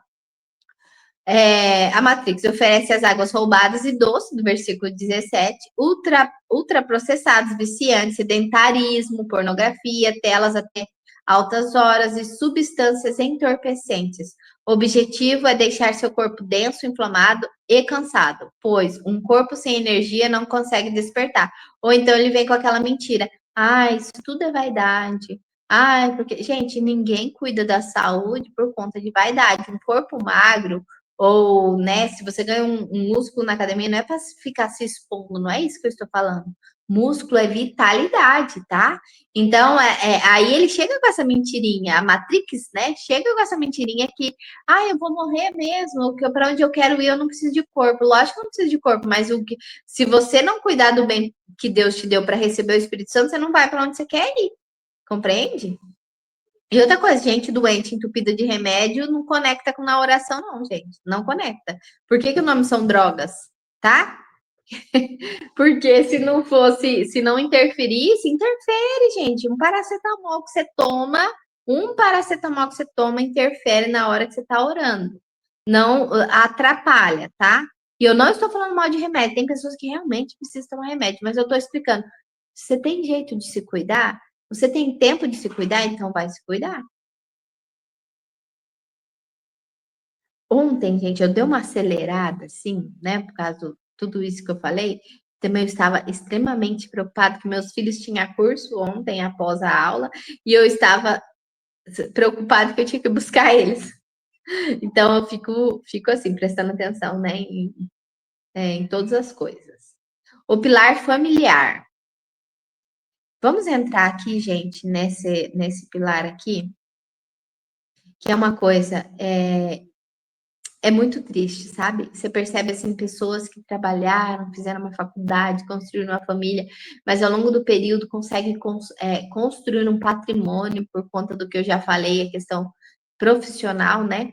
Speaker 1: A Matrix oferece as águas roubadas e doces, do versículo 17, ultraprocessados, viciantes, sedentarismo, pornografia, telas até altas horas e substâncias entorpecentes. O objetivo é deixar seu corpo denso, inflamado e cansado, pois um corpo sem energia não consegue despertar. Ou então ele vem com aquela mentira: isso tudo é vaidade. Porque, gente, ninguém cuida da saúde por conta de vaidade. Um corpo magro, ou, né, se você ganha um músculo na academia, não é para ficar se expondo, não é isso que eu estou falando. Músculo é vitalidade, tá? Então, aí ele chega com essa mentirinha, a Matrix, né? Chega com essa mentirinha que, eu vou morrer mesmo, que para onde eu quero ir eu não preciso de corpo. Lógico que eu não preciso de corpo, mas se você não cuidar do bem que Deus te deu para receber o Espírito Santo, você não vai para onde você quer ir, compreende? E outra coisa, gente doente, entupida de remédio, não conecta com na oração, não, gente. Não conecta. Por que o nome são drogas? Tá? Porque se não interferisse, interfere, gente. Um paracetamol que você toma interfere na hora que você tá orando. Não atrapalha, tá? E eu não estou falando mal de remédio. Tem pessoas que realmente precisam tomar remédio, mas eu estou explicando. Você tem jeito de se cuidar? Você tem tempo de se cuidar? Então vai se cuidar. Ontem, gente, eu dei uma acelerada, assim, né, por causa de tudo isso que eu falei. Também eu estava extremamente preocupada que meus filhos tinham curso ontem após a aula e eu estava preocupada que eu tinha que buscar eles. Então eu fico assim, prestando atenção, né, em todas as coisas. O pilar familiar. Vamos entrar aqui, gente, nesse pilar aqui, que é uma coisa, é muito triste, sabe? Você percebe assim pessoas que trabalharam, fizeram uma faculdade, construíram uma família, mas ao longo do período conseguem construir um patrimônio por conta do que eu já falei, a questão profissional, né?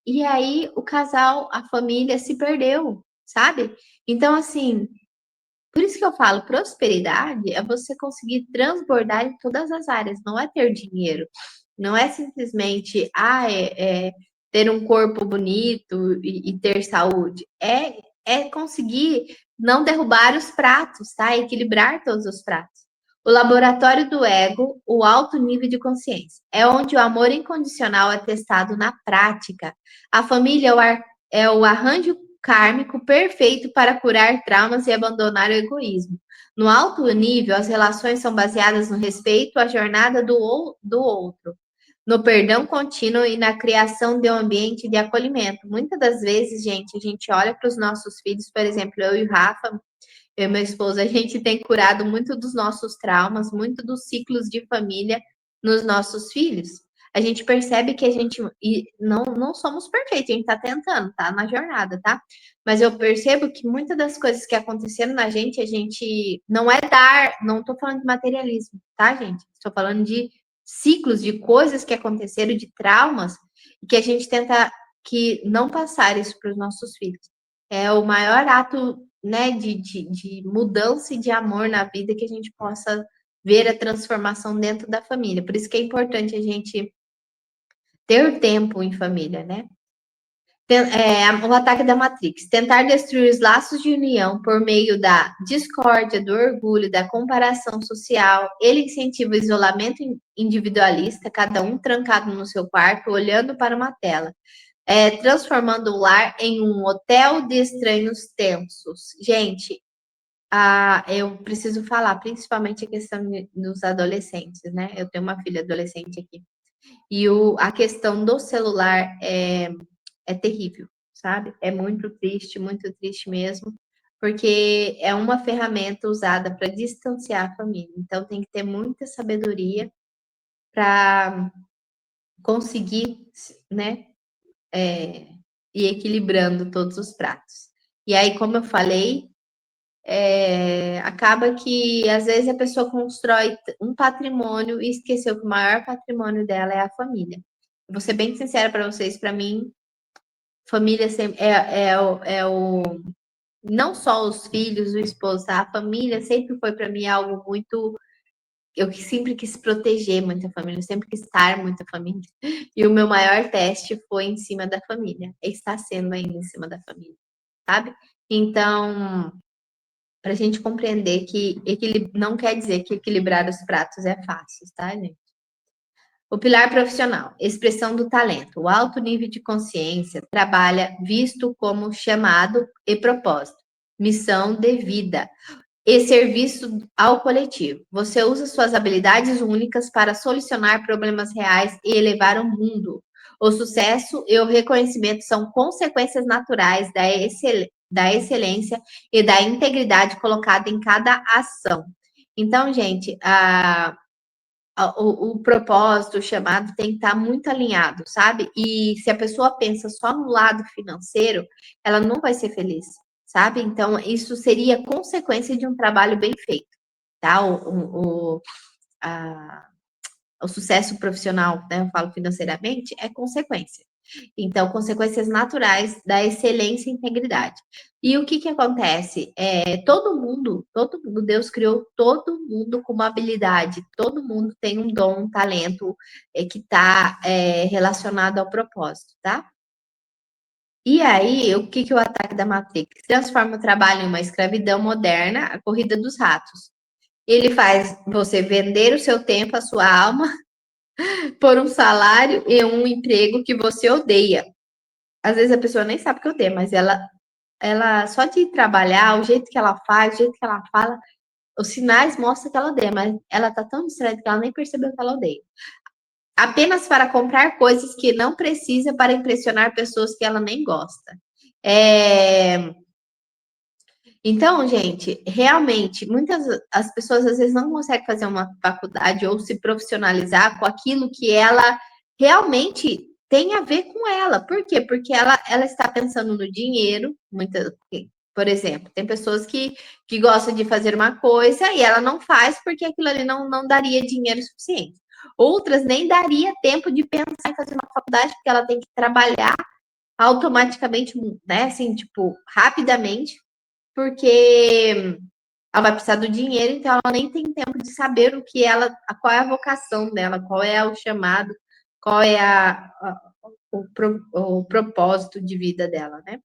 Speaker 1: E aí o casal, a família se perdeu, sabe? Então, assim, por isso que eu falo, prosperidade é você conseguir transbordar em todas as áreas, não é ter dinheiro, não é simplesmente ter um corpo bonito e ter saúde, é conseguir não derrubar os pratos, tá? Equilibrar todos os pratos. O laboratório do ego, o alto nível de consciência, é onde o amor incondicional é testado na prática. A família é o arranjo kármico perfeito para curar traumas e abandonar o egoísmo. No alto nível, as relações são baseadas no respeito à jornada do outro, no perdão contínuo e na criação de um ambiente de acolhimento. Muitas das vezes, gente, a gente olha para os nossos filhos, por exemplo, eu e o Rafa, eu e meu esposo, a gente tem curado muito dos nossos traumas, muito dos ciclos de família nos nossos filhos. A gente percebe que a gente não somos perfeitos, a gente está tentando, tá na jornada, tá? Mas eu percebo que muitas das coisas que aconteceram na gente, a gente não é não estou falando de materialismo, tá, gente? Estou falando de ciclos, de coisas que aconteceram, de traumas, e que a gente tenta que não passar isso para os nossos filhos. É o maior ato, né, de mudança e de amor na vida que a gente possa ver a transformação dentro da família. Por isso que é importante a gente ter tempo em família, né? O ataque da Matrix. Tentar destruir os laços de união por meio da discórdia, do orgulho, da comparação social. Ele incentiva o isolamento individualista, cada um trancado no seu quarto, olhando para uma tela. Transformando o lar em um hotel de estranhos tensos. Gente, eu preciso falar, principalmente a questão dos adolescentes, né? Eu tenho uma filha adolescente aqui. E a questão do celular é terrível, sabe? É muito triste mesmo, porque é uma ferramenta usada para distanciar a família. Então tem que ter muita sabedoria para conseguir, né, ir equilibrando todos os pratos. E aí, como eu falei, acaba que às vezes a pessoa constrói um patrimônio e esqueceu que o maior patrimônio dela é a família. Vou ser bem sincera para vocês, para mim, família sempre não só os filhos, o esposo, tá? A família sempre foi para mim algo muito. Eu sempre quis proteger muita família, eu sempre quis estar muita família. E o meu maior teste foi em cima da família. E está sendo ainda em cima da família, sabe? Então, para a gente compreender que não quer dizer que equilibrar os pratos é fácil, tá, gente? O pilar profissional, expressão do talento. O alto nível de consciência trabalha visto como chamado e propósito, missão de vida e serviço ao coletivo. Você usa suas habilidades únicas para solucionar problemas reais e elevar o mundo. O sucesso e o reconhecimento são consequências naturais da da excelência e da integridade colocada em cada ação. Então, gente, o propósito, o chamado tem que estar muito alinhado, sabe? E se a pessoa pensa só no lado financeiro, ela não vai ser feliz, sabe? Então, isso seria consequência de um trabalho bem feito, tá? A, o sucesso profissional, né? Eu falo financeiramente, é consequência. Então, consequências naturais da excelência e integridade. E o que acontece? Todo mundo, Deus criou todo mundo com uma habilidade, todo mundo tem um dom, um talento que está relacionado ao propósito, tá? E aí, o que o ataque da Matrix? Transforma o trabalho em uma escravidão moderna, a corrida dos ratos. Ele faz você vender o seu tempo, a sua alma, por um salário e um emprego que você odeia. Às vezes a pessoa nem sabe que eu odeia, mas ela só de trabalhar, o jeito que ela faz, o jeito que ela fala, os sinais mostram que ela odeia, mas ela tá tão distraída que ela nem percebeu que ela odeia. Apenas para comprar coisas que não precisa para impressionar pessoas que ela nem gosta. Então, gente, realmente, muitas as pessoas às vezes não conseguem fazer uma faculdade ou se profissionalizar com aquilo que ela realmente tem a ver com ela. Por quê? Porque ela está pensando no dinheiro, por exemplo, tem pessoas que gostam de fazer uma coisa e ela não faz porque aquilo ali não daria dinheiro suficiente. Outras nem daria tempo de pensar em fazer uma faculdade, porque ela tem que trabalhar automaticamente, né? Assim, tipo, rapidamente porque ela vai precisar do dinheiro, então ela nem tem tempo de saber qual é a vocação dela, qual é o chamado, qual é o propósito de vida dela, né?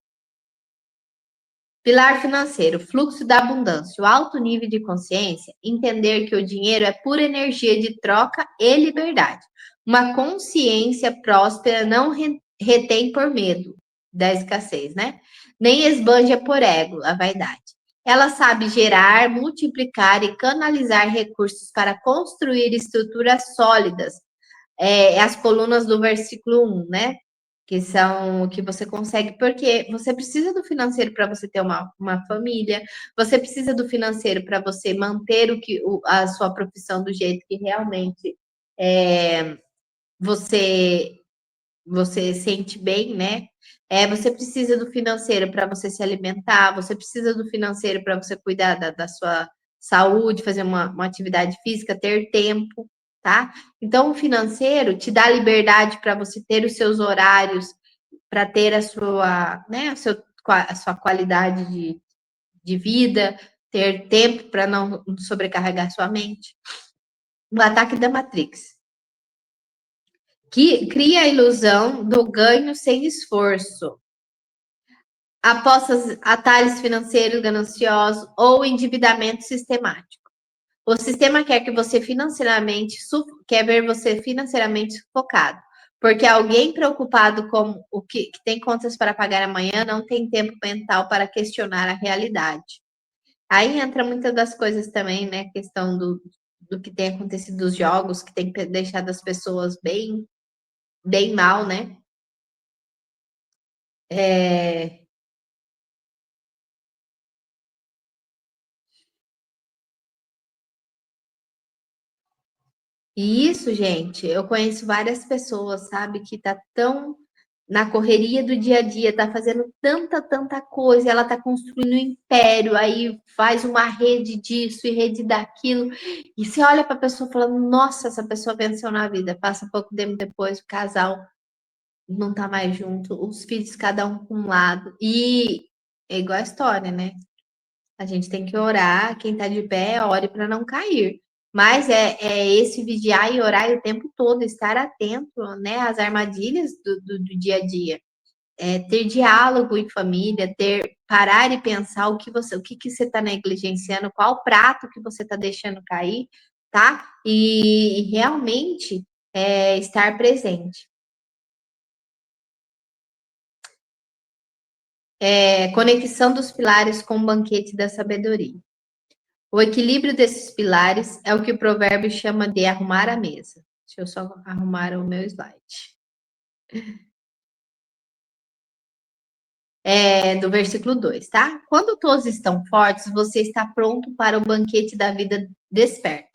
Speaker 1: Pilar financeiro, fluxo da abundância, o alto nível de consciência, entender que o dinheiro é pura energia de troca e liberdade. Uma consciência próspera não retém por medo da escassez, né? Nem esbanja por ego, a vaidade. Ela sabe gerar, multiplicar e canalizar recursos para construir estruturas sólidas. As colunas do versículo 1, né? Que são que você consegue, porque você precisa do financeiro para você ter uma família, você precisa do financeiro para você manter a sua profissão do jeito que realmente você você sente bem, né? Você precisa do financeiro para você se alimentar, você precisa do financeiro para você cuidar da sua saúde, fazer uma atividade física, ter tempo, tá? Então, o financeiro te dá liberdade para você ter os seus horários, para ter a sua, né, a sua qualidade de vida, ter tempo para não sobrecarregar sua mente. O ataque da Matrix, que cria a ilusão do ganho sem esforço. Apostas, atalhos financeiros gananciosos ou endividamento sistemático. O sistema quer que você quer ver você financeiramente sufocado, porque alguém preocupado com o que tem contas para pagar amanhã não tem tempo mental para questionar a realidade. Aí entra muitas das coisas também, né? Questão do que tem acontecido dos jogos, que tem deixado as pessoas bem mal, né? É, E isso, gente, eu conheço várias pessoas, sabe, que tá tão na correria do dia a dia, tá fazendo tanta coisa, ela tá construindo um império, aí faz uma rede disso e rede daquilo, e você olha para a pessoa falando, nossa, essa pessoa venceu na vida, passa pouco tempo depois, o casal não tá mais junto, os filhos cada um para um lado, e é igual a história, né? A gente tem que orar, quem está de pé, ore para não cair. Mas é esse vigiar e orar o tempo todo, estar atento, né, às armadilhas do dia a dia. Ter diálogo em família, parar e pensar o que você está negligenciando, qual prato que você está deixando cair, tá? E realmente estar presente. Conexão dos pilares com o banquete da sabedoria. O equilíbrio desses pilares é o que o provérbio chama de arrumar a mesa. Deixa eu só arrumar o meu slide. do versículo 2, tá? Quando todos estão fortes, você está pronto para o banquete da vida desperta.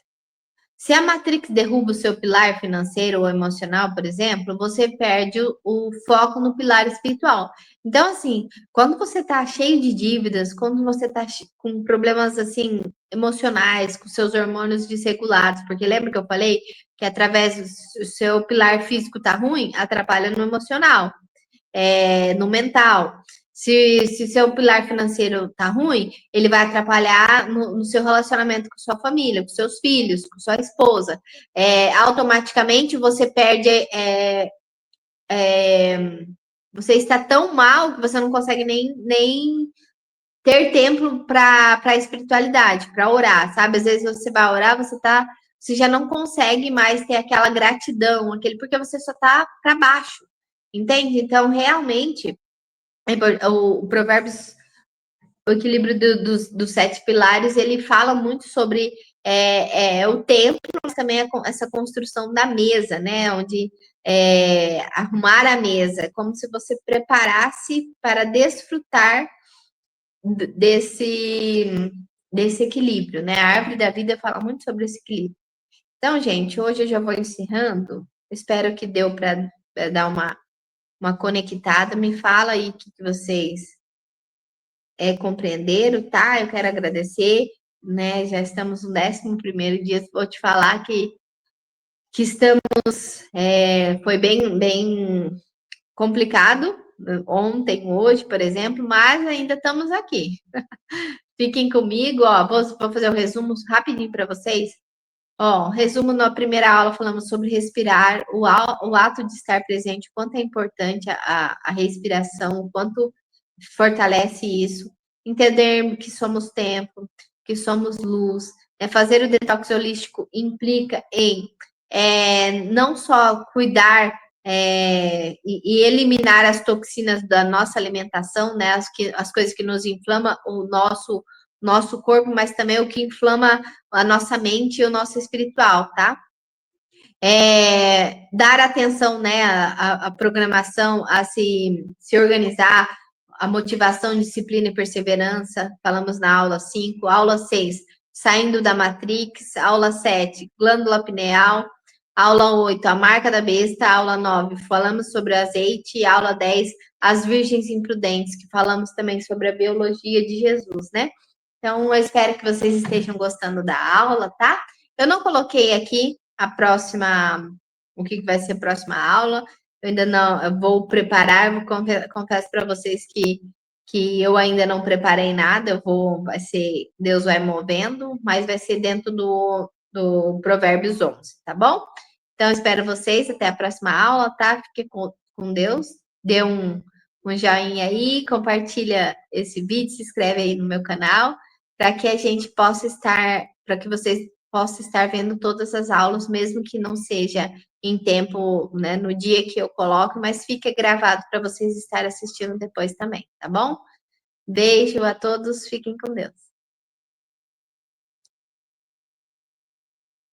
Speaker 1: Se a Matrix derruba o seu pilar financeiro ou emocional, por exemplo, você perde o foco no pilar espiritual. Então, assim, quando você está cheio de dívidas, quando você está com problemas assim emocionais, com seus hormônios desregulados, porque lembra que eu falei que através do seu pilar físico tá ruim, atrapalha no emocional, no mental. Se seu pilar financeiro tá ruim, ele vai atrapalhar no seu relacionamento com sua família, com seus filhos, com sua esposa. Automaticamente você perde. Você está tão mal que você não consegue nem ter tempo para a espiritualidade, para orar, sabe? Às vezes você vai orar, você já não consegue mais ter aquela gratidão, porque você só tá para baixo, entende? Então, realmente, o Provérbios, o equilíbrio dos sete pilares, ele fala muito sobre o templo, mas também essa construção da mesa, né? Onde arrumar a mesa, como se você preparasse para desfrutar desse, desse equilíbrio, né? A árvore da vida fala muito sobre esse equilíbrio. Então, gente, hoje eu já vou encerrando. Espero que deu para dar uma conectada. Me fala aí o que vocês compreenderam, tá? Eu quero agradecer, né? Já estamos no 11º dia. Vou te falar que estamos, foi bem complicado ontem, hoje, por exemplo, mas ainda estamos aqui. Fiquem comigo, ó, vou fazer um resumo rapidinho para vocês. Ó, resumo na primeira aula falamos sobre respirar, o ato de estar presente, o quanto é importante a respiração, o quanto fortalece isso. Entender que somos tempo, que somos luz. Fazer o detox holístico implica em não só cuidar e eliminar as toxinas da nossa alimentação, né? As coisas que nos inflamam o nosso corpo, mas também o que inflama a nossa mente e o nosso espiritual, tá? Dar atenção, né, à programação, a se organizar, a motivação, disciplina e perseverança, falamos na aula 5, aula 6, saindo da Matrix, aula 7, glândula pineal, aula 8, a marca da besta, aula 9, falamos sobre o azeite, aula 10, as virgens imprudentes, que falamos também sobre a biologia de Jesus, né? Então, eu espero que vocês estejam gostando da aula, tá? Eu não coloquei aqui o que vai ser a próxima aula. Eu ainda não, eu vou preparar, confesso para vocês que eu ainda não preparei nada, vai ser, Deus vai movendo, mas vai ser dentro do Provérbios 11, tá bom? Então, espero vocês até a próxima aula, tá? Fique com Deus, dê um joinha aí, compartilha esse vídeo, se inscreve aí no meu canal, para que a gente possa estar, para que vocês possam estar vendo todas as aulas, mesmo que não seja em tempo, né, no dia que eu coloco, mas fica gravado para vocês estarem assistindo depois também, tá bom? Beijo a todos, fiquem com Deus.